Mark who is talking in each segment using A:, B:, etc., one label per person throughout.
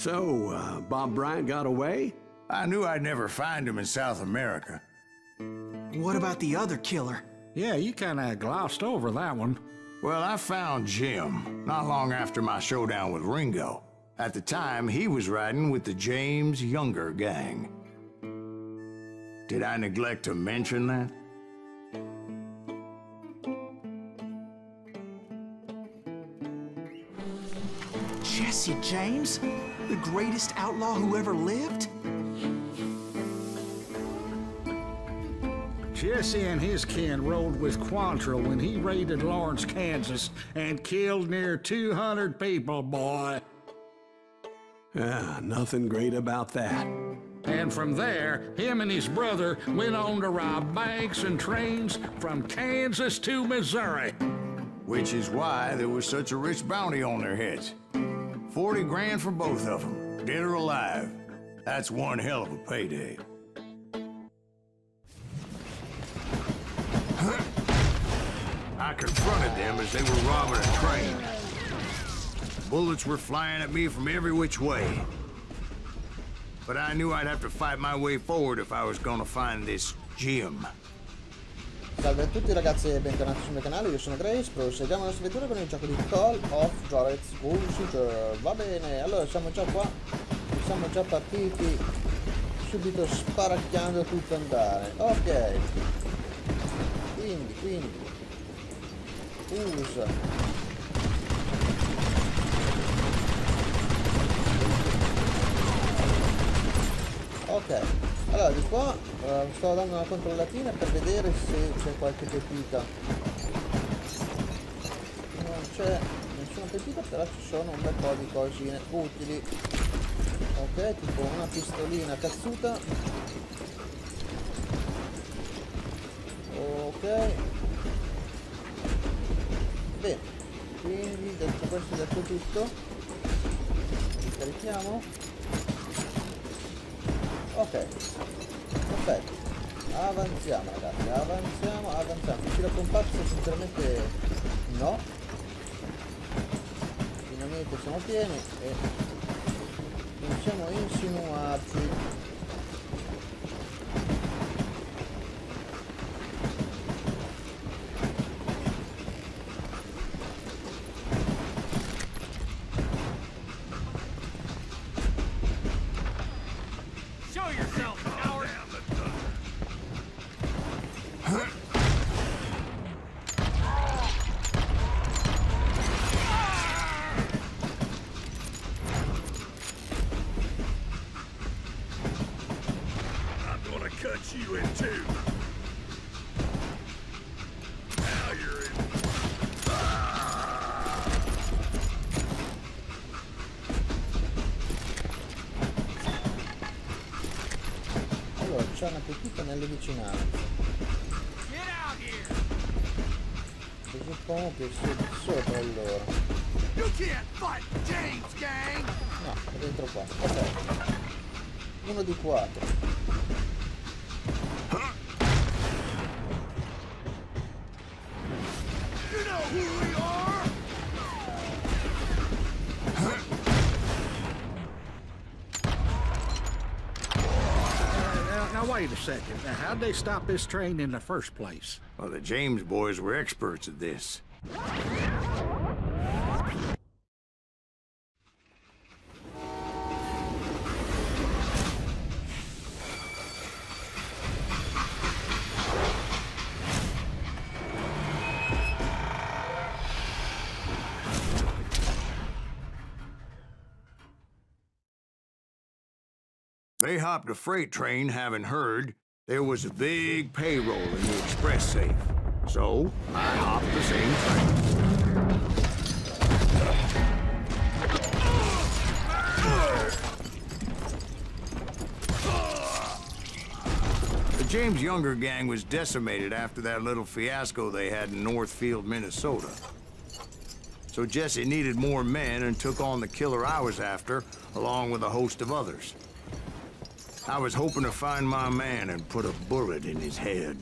A: So, Bob Bryant got away?
B: I knew I'd never find him in South America.
C: What about the other killer?
D: Yeah, you kinda glossed over that one.
B: Well, I found Jim not long after my showdown with Ringo. At the time, he was riding with the James Younger gang. Did I neglect to mention that?
C: Jesse James? The greatest outlaw who ever lived?
D: Jesse and his kin rode with Quantrill when he raided Lawrence, Kansas, and killed near 200 people, boy.
A: Yeah, nothing great about that.
D: And from there, him and his brother went on to rob banks and trains from Kansas to Missouri.
B: Which is why there was such a rich bounty on their heads. 40 grand for both of them, dead or alive. That's one hell of a payday. I confronted them as they were robbing a train. Bullets were flying at me from every which way. But I knew I'd have to fight my way forward if I was gonna find this Jim.
E: Salve a tutti ragazzi e bentornati sul mio canale, io sono Grace, proseguiamo la nostra avventura con il gioco di Call of JUAREZ GUNSLINGER. Va bene, allora siamo già qua, siamo già partiti, subito sparacchiando tutto andare. Ok, quindi, usa. Ok, allora di qua sto dando una controllatina per vedere se c'è qualche pepita. Non c'è nessuna pepita, però ci sono un bel po' di cosine utili. Ok, tipo una pistolina cazzuta. Ok. Bene, quindi detto questo, detto tutto, ricarichiamo. Ok, perfetto, avanziamo ragazzi, avanziamo. Fucile a compatto sinceramente no, finalmente siamo pieni e cominciamo a insinuarci.
B: You in two. Now you're in.
E: Allora c'è una pepita nelle vicinanze. Presuppongo che sia di sopra allora. No, è dentro qua. Ok. Uno di 4.
D: Now wait a second. Now, how'd they stop this train in the first place?
B: Well, the James boys were experts at this. They hopped a freight train, having heard there was a big payroll in the express safe. So, I hopped the same train. The James Younger gang was decimated after that little fiasco they had in Northfield, Minnesota. So Jesse needed more men and took on the killer I was after, along with a host of others. I was hoping to find my man and put a bullet in his head.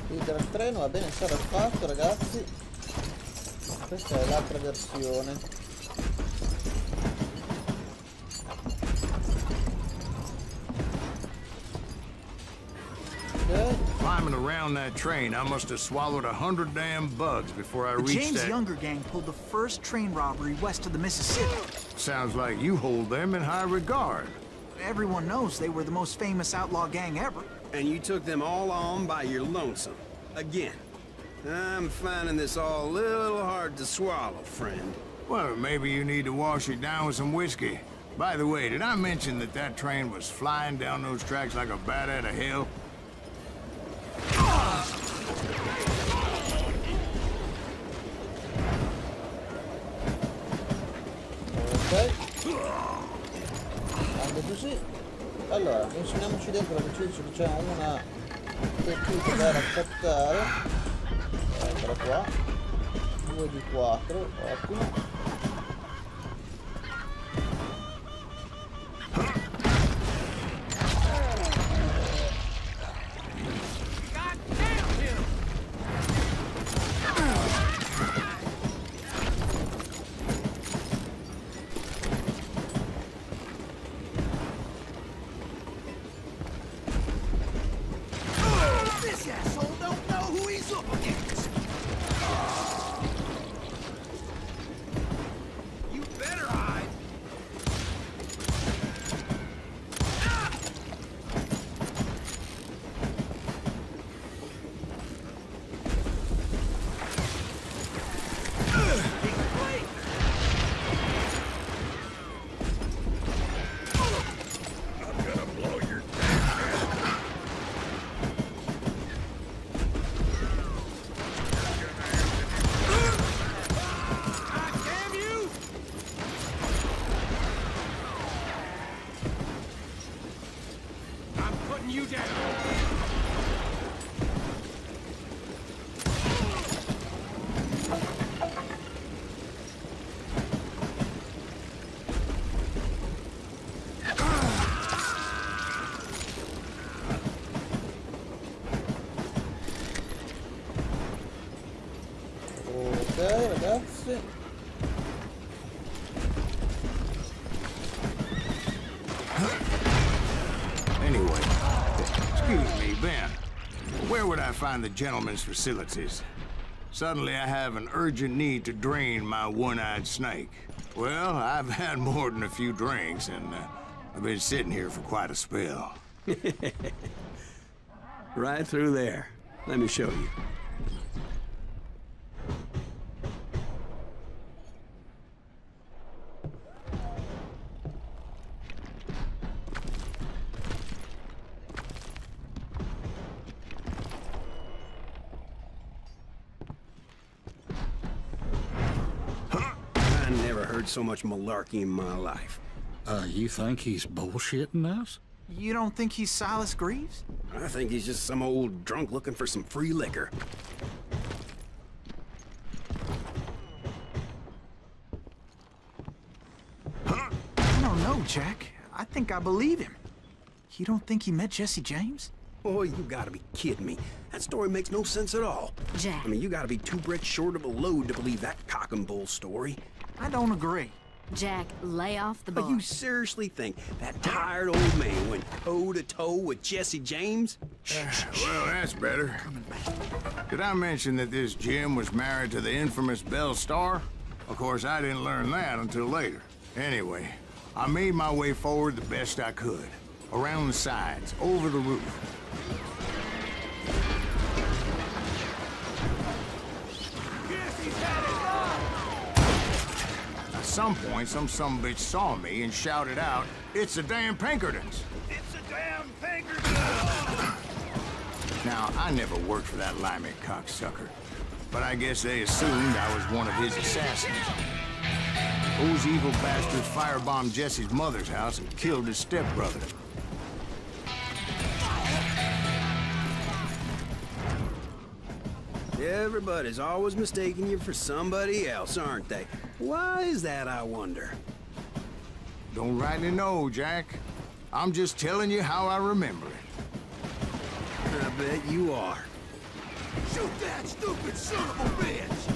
E: Chiudere il treno, va bene, sarà fatto ragazzi. Questa è l'altra versione.
B: climbing around that train, I must have swallowed 100 damn bugs before I
C: The
B: reached
C: James
B: that...
C: Younger gang pulled the first train robbery west of the Mississippi.
B: Sounds like you hold them in high regard.
C: Everyone knows they were the most famous outlaw gang ever.
F: And you took them all on by your lonesome. Again. I'm finding this all a little hard to swallow, friend.
B: Well, maybe you need to wash it down with some whiskey. By the way, did I mention that that train was flying down those tracks like a bat out of hell?
E: Ok. Anche così. Allora, insegniamoci dentro perché ci c'è una tecnica da raccattare. Eccola qua. 2 di 4, ottimo. Ragazzi,
B: Anyway, excuse me, Ben. Where would I find the gentleman's facilities? Suddenly I have an urgent need to drain my one-eyed snake. Well, I've had more than a few drinks, and I've been sitting here for quite a spell.
A: Right through there. Let me show you.
F: I never heard so much malarkey in my life.
D: You think he's bullshitting us?
C: You don't think he's Silas Greaves?
F: I think he's just some old drunk looking for some free liquor.
C: I don't know, Jack. I think I believe him. You don't think he met Jesse James?
F: Oh, you gotta be kidding me. That story makes no sense at all.
G: Jack.
F: I mean, you gotta be 2 bricks short of a load to believe that cock and bull story.
C: I don't agree.
G: Jack, lay off the
F: But
G: bar.
F: you seriously think that tired old man went toe-to-toe with Jesse James?
B: Well, that's better. Did I mention that this Jim was married to the infamous Belle Starr? Of course, I didn't learn that until later. Anyway, I made my way forward the best I could. Around the sides, over the roof. At some point, some sumbitch saw me and shouted out, "It's the damn Pinkertons!" It's the damn Pinkertons! Now, I never worked for that limey cocksucker, but I guess they assumed I was one of his assassins. Those evil bastards firebombed Jesse's mother's house and killed his stepbrother.
F: Everybody's always mistaking you for somebody else, aren't they? Why is that, I wonder?
B: Don't rightly know, Jack. I'm just telling you how I remember it.
F: I bet you are.
B: Shoot that stupid son of a bitch!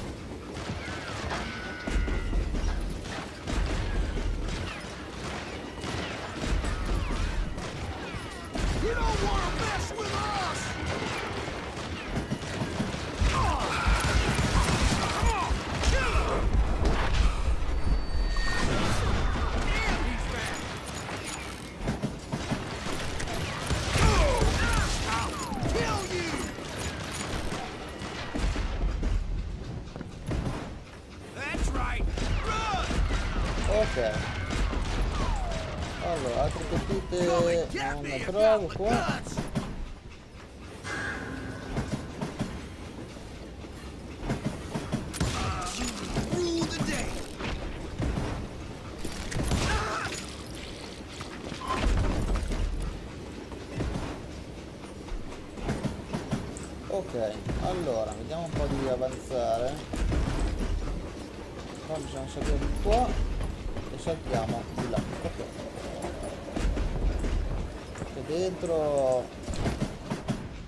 B: You don't want to mess with us!
E: Ok. Allora, altre colpite non ne trovo qua. Ok, allora, vediamo un po' di avanzare. Qua bisogna salire di qua e saltiamo di là. Ok. Che dentro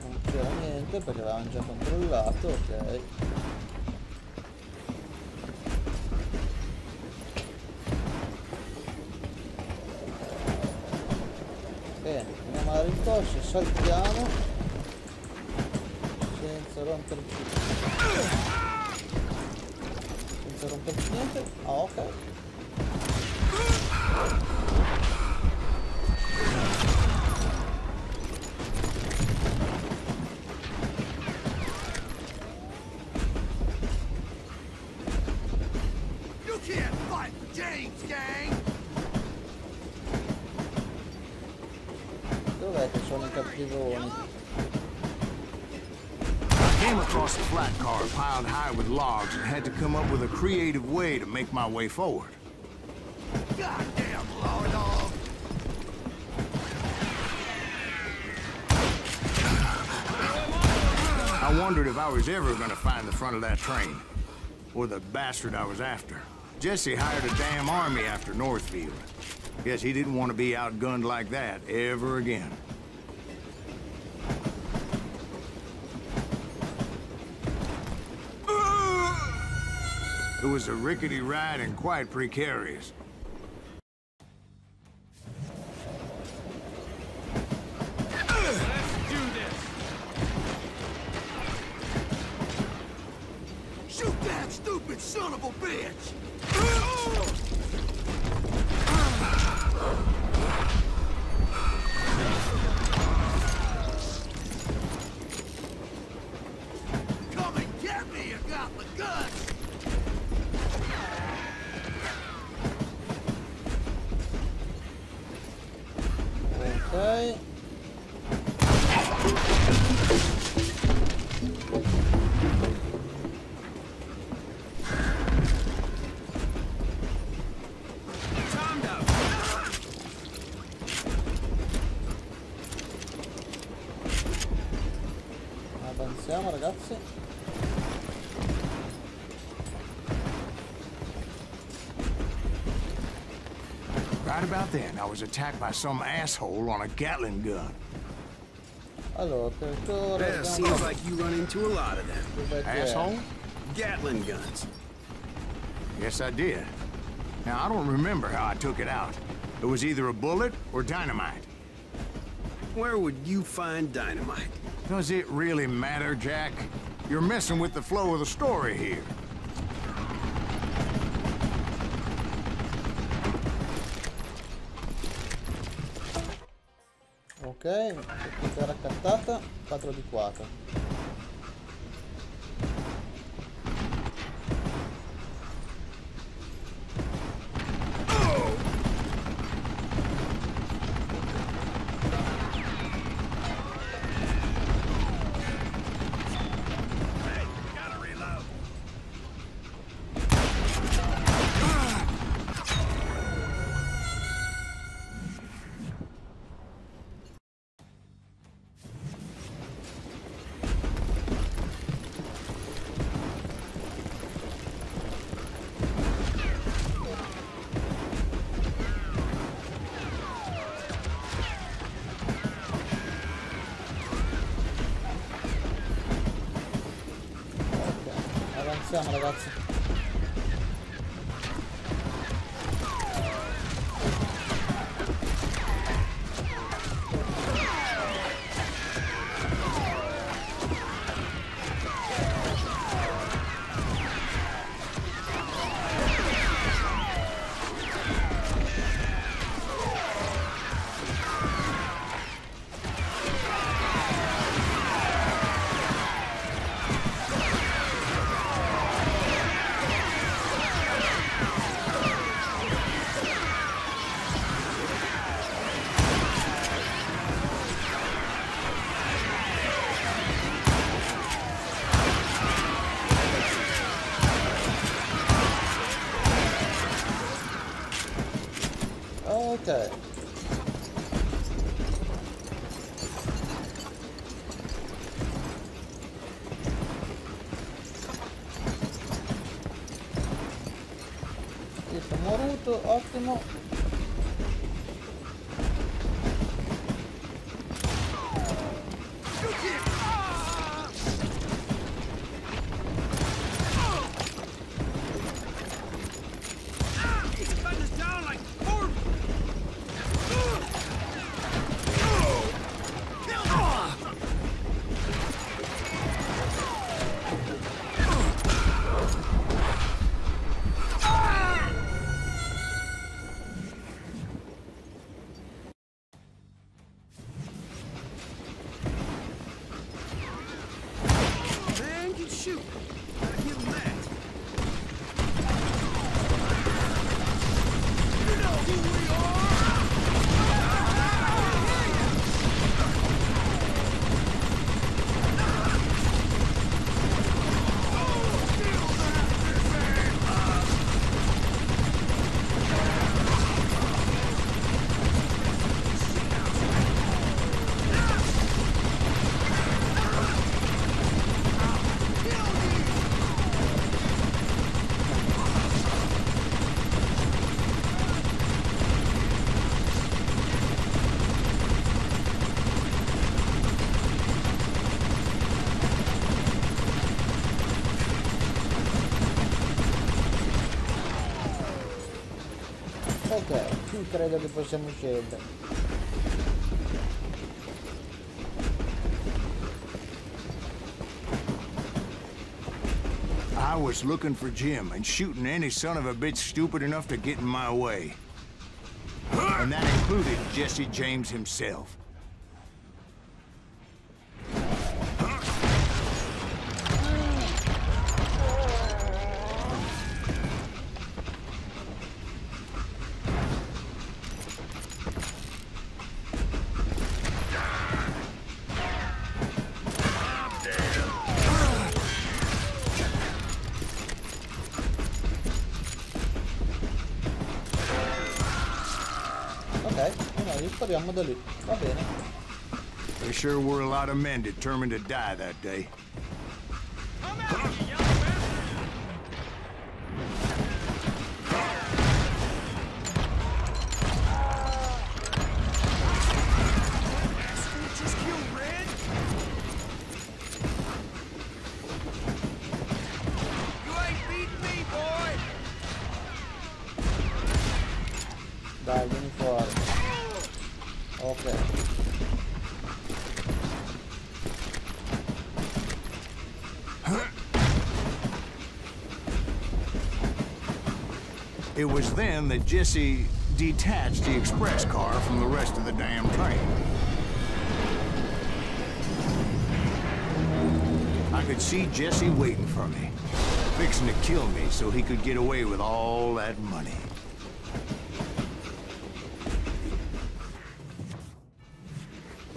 E: non c'era niente perché avevamo già controllato, ok. Bene, andiamo alla rincorsa, saltiamo. Senza romperci niente. Ah, ok.
B: You can't fight James, gang!
E: Dov'è che sono i cattivoni?
B: Came across a flat car piled high with logs and had to come up with a creative way to make my way forward. Goddamn law dog! I wondered if I was ever gonna find the front of that train, or the bastard I was after. Jesse hired a damn army after Northfield. Guess he didn't want to be outgunned like that ever again. It was a rickety ride and quite precarious.
H: Let's do this!
B: Shoot that stupid son of a bitch! Come and get me, you got the guts!
E: Ok. Avanziamo, ragazzi.
B: Right about then, I was attacked by some asshole on a Gatling gun.
E: Allora, per ora
F: Yeah, seems like you run into a lot of them.
E: dov'è che è?
B: Asshole?
F: Gatling guns.
B: Yes, I did. Now, I don't remember how I took it out. It was either a bullet or dynamite.
F: Where would you find dynamite?
B: Does it really matter, Jack? You're messing with the flow of the story here.
E: Ok, tutta raccattata, 4 di 4. Avanziamo, ragazzi. perfetto, ottimo. Ok, qui credo che possiamo scendere.
B: I was looking for Jim and shooting any son of a bitch stupid enough to get in my way. And that included Jesse James himself.
E: Spariamo da lì, va bene.
B: There sure were a lot of men determined to die that day.
E: Dai, vieni fuori. Ok.
B: It was then that Jesse detached the express car from the rest of the damn train. I could see Jesse waiting for me, fixing to kill me so he could get away with all that money.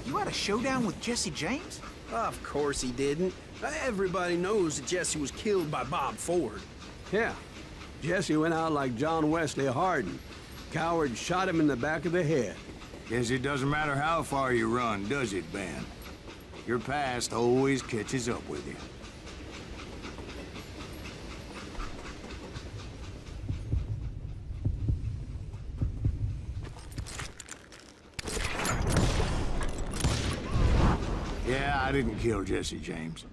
C: You had a showdown with Jesse James?
F: Of course he didn't. Everybody knows that Jesse was killed by Bob Ford.
A: Yeah. Jesse went out like John Wesley Hardin. Coward shot him in the back of the head.
B: Guess it doesn't matter how far you run, does it, Ben? Your past always catches up with you. Yeah, I didn't kill Jesse James.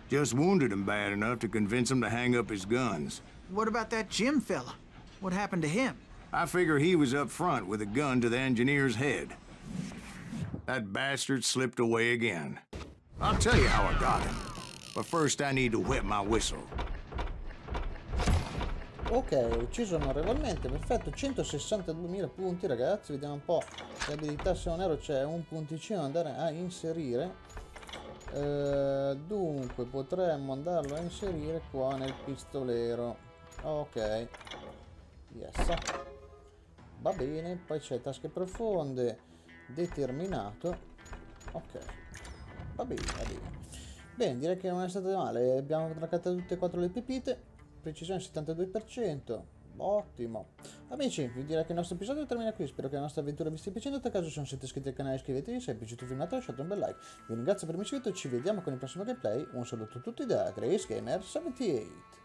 B: Just wounded him bad enough to convince him to hang up his guns.
C: What about that Jim fella? What happened to him?
B: I figure he was up front with a gun to the engineer's head. That bastard slipped away again. I'll tell you how I got him. But first I need to wet my whistle.
E: Ok, ucciso onorevolmente, perfetto, 162.000 punti ragazzi, vediamo un po' le abilità, se non erro c'è un punticino da andare a inserire. Dunque potremmo andarlo a inserire qua nel pistolero. Ok, yes, va bene. Poi c'è tasche profonde, determinato. Ok, va bene, va bene. Bene, direi che non è stato male. Abbiamo raccattato tutte e 4 le pepite, precisione 72%. Ottimo. Amici, vi direi che il nostro episodio termina qui. Spero che la nostra avventura vi stia piacendo. In caso, se non siete iscritti al canale, iscrivetevi. Se vi è piaciuto il filmato, lasciate un bel like. Vi ringrazio per avermi seguito. Ci vediamo con il prossimo gameplay. Un saluto a tutti da GraceGamer78.